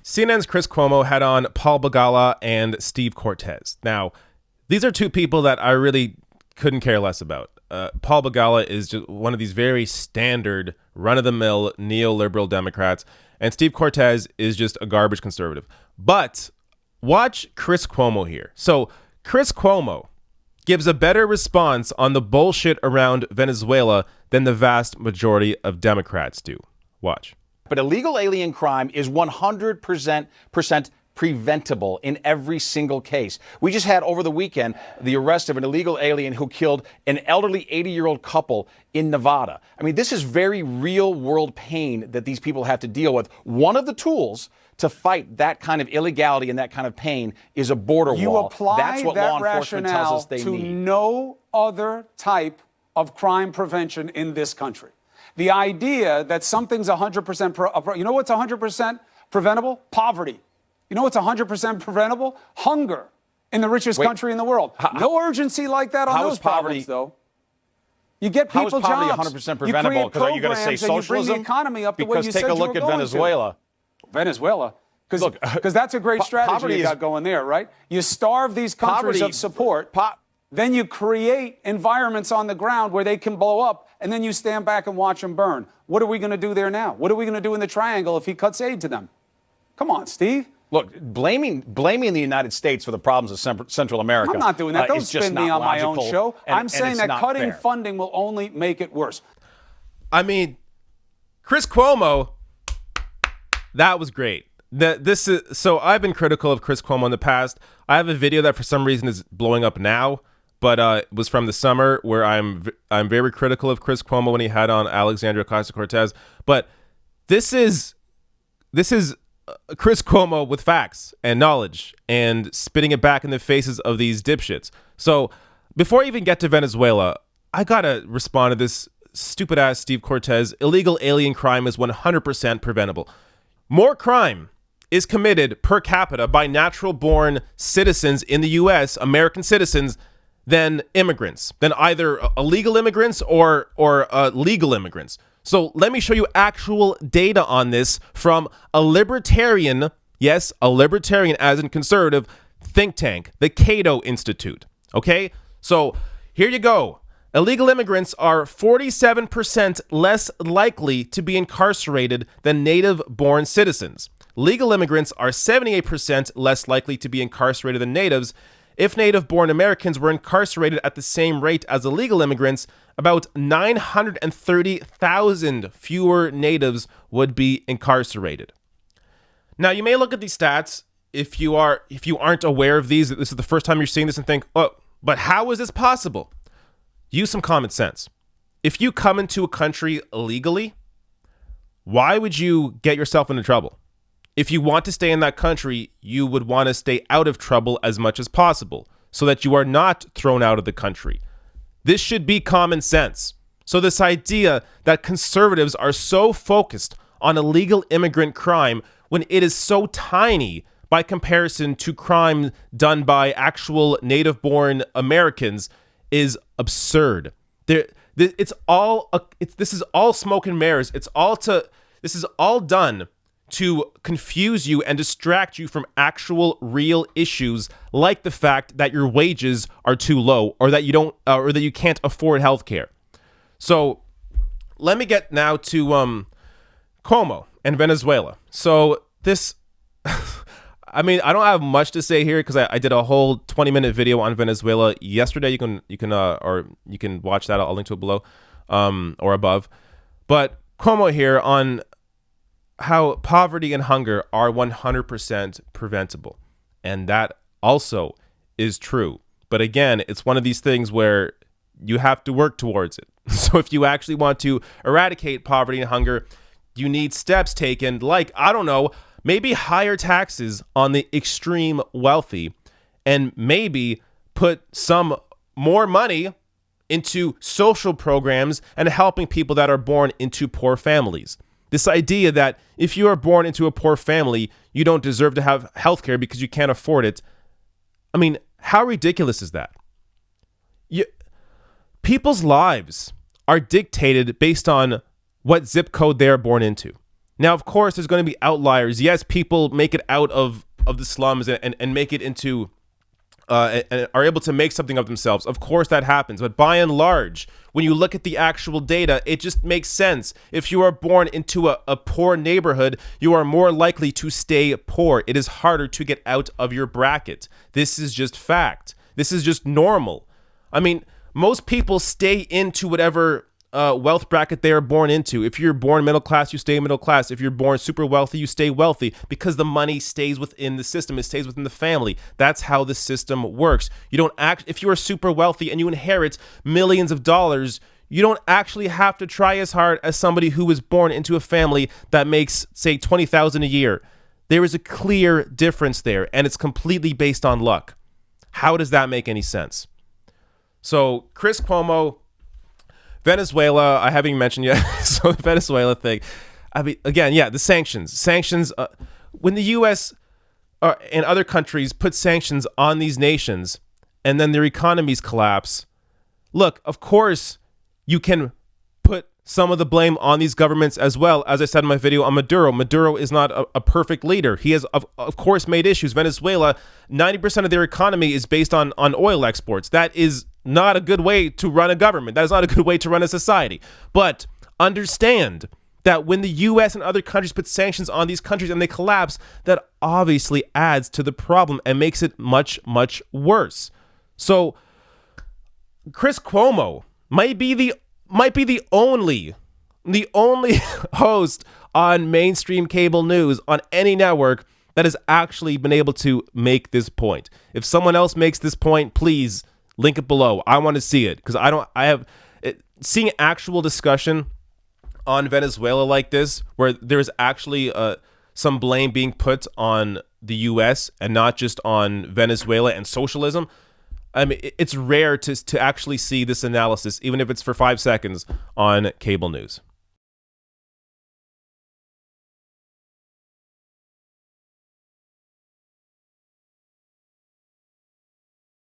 CNN's Chris Cuomo had on Paul Begala and Steve Cortez. Now, these are two people that I really couldn't care less about. Paul Begala is just one of these very standard, run-of-the-mill neoliberal Democrats, and Steve Cortez is just a garbage conservative. But watch Chris Cuomo here. So Chris Cuomo gives a better response on the bullshit around Venezuela than the vast majority of Democrats do. Watch. But illegal alien crime is 100% preventable in every single case. We just had over the weekend the arrest of an illegal alien who killed an elderly 80-year-old couple in Nevada. I mean, this is very real world pain that these people have to deal with. One of the tools to fight that kind of illegality and that kind of pain is a border wall. You apply That's what that law enforcement tells us they rationale need. to no other type of crime prevention in this country. The idea that something's 100%, you know what's 100% preventable? Poverty. You know what's 100% preventable? Hunger in the richest country in the world. No urgency like that on those problems, though. You get people jobs. How is poverty 100% preventable? Because are you going to say socialism? You bring the economy up the way you said you were going to. Because take a look at Venezuela. Venezuela. Because that's a great strategy you got going there, right? You starve these countries of support. Then you create environments on the ground where they can blow up, and then you stand back and watch them burn. What are we going to do there now? What are we going to do in the triangle if he cuts aid to them? Come on, Steve. Look, blaming the United States for the problems of Central America. I'm not doing that. Don't spin me on my own show. I'm saying that cutting funding will only make it worse. I mean, Chris Cuomo, that was great. So I've been critical of Chris Cuomo in the past. I have a video that for some reason is blowing up now, but it was from the summer where I'm very critical of Chris Cuomo when he had on Alexandria Ocasio-Cortez. But this is Chris Cuomo with facts and knowledge and spitting it back in the faces of these dipshits. So before I even get to Venezuela, I gotta respond to this stupid ass Steve Cortez. Illegal alien crime is 100% preventable. More crime is committed per capita by natural born citizens in the U.S., American citizens, than immigrants, than either illegal immigrants or legal immigrants. So let me show you actual data on this from a libertarian, yes, a libertarian as in conservative, think tank, the Cato Institute. Okay, so here you go. Illegal immigrants are 47% less likely to be incarcerated than native-born citizens. Legal immigrants are 78% less likely to be incarcerated than natives. If native-born Americans were incarcerated at the same rate as illegal immigrants, about 930,000 fewer natives would be incarcerated. Now, you may look at these stats if you aren't aware of these. This is the first time you're seeing this and think, oh, but how is this possible? Use some common sense. If you come into a country illegally, why would you get yourself into trouble? If you want to stay in that country, you would want to stay out of trouble as much as possible so that you are not thrown out of the country. This should be common sense. So this idea that conservatives are so focused on illegal immigrant crime when it is so tiny by comparison to crime done by actual native-born Americans is absurd. This is all smoke and mirrors. This is all done to confuse you and distract you from actual real issues like the fact that your wages are too low or that you can't afford healthcare. So let me get now to Cuomo and Venezuela. So this I mean, I don't have much to say here because I did a whole 20-minute video on Venezuela yesterday. You can watch that. I'll link to it below or above. But Cuomo here on how poverty and hunger are 100% preventable. And that also is true. But again, it's one of these things where you have to work towards it. So if you actually want to eradicate poverty and hunger, you need steps taken like, I don't know, maybe higher taxes on the extreme wealthy and maybe put some more money into social programs and helping people that are born into poor families. This idea that if you are born into a poor family, you don't deserve to have healthcare because you can't afford it. I mean, how ridiculous is that? People's lives are dictated based on what zip code they are born into. Now, of course, there's going to be outliers. Yes, people make it out of the slums and make it into and are able to make something of themselves. Of course, that happens. But by and large, when you look at the actual data, it just makes sense. If you are born into a poor neighborhood, you are more likely to stay poor. It is harder to get out of your bracket. This is just fact. This is just normal. I mean, most people stay into whatever wealth bracket they are born into. If you're born middle class, you stay middle class. If you're born super wealthy, you stay wealthy because the money stays within the system. It stays within the family. That's how the system works. You don't act if you are super wealthy and you inherit millions of dollars, you don't actually have to try as hard as somebody who was born into a family that makes, say, $20,000 a year. There is a clear difference there, and it's completely based on luck. How does that make any sense? So Chris Cuomo, Venezuela, I haven't even mentioned yet. So the Venezuela thing. I mean, again, yeah, the sanctions. When the U.S. And other countries put sanctions on these nations and then their economies collapse, look, of course, you can put some of the blame on these governments as well. As I said in my video on Maduro, Maduro is not a perfect leader. He has, of course, made issues. Venezuela, 90% of their economy is based on oil exports. That is not a good way to run a government. That is not a good way to run a society. But understand that when the U.S. and other countries put sanctions on these countries and they collapse, that obviously adds to the problem and makes it much, much worse. So Chris Cuomo might be the only host on mainstream cable news on any network that has actually been able to make this point. If someone else makes this point, please link it below. I want to see it because seeing actual discussion on Venezuela like this, where there's actually some blame being put on the U.S. and not just on Venezuela and socialism. I mean, it's rare to actually see this analysis, even if it's for 5 seconds on cable news.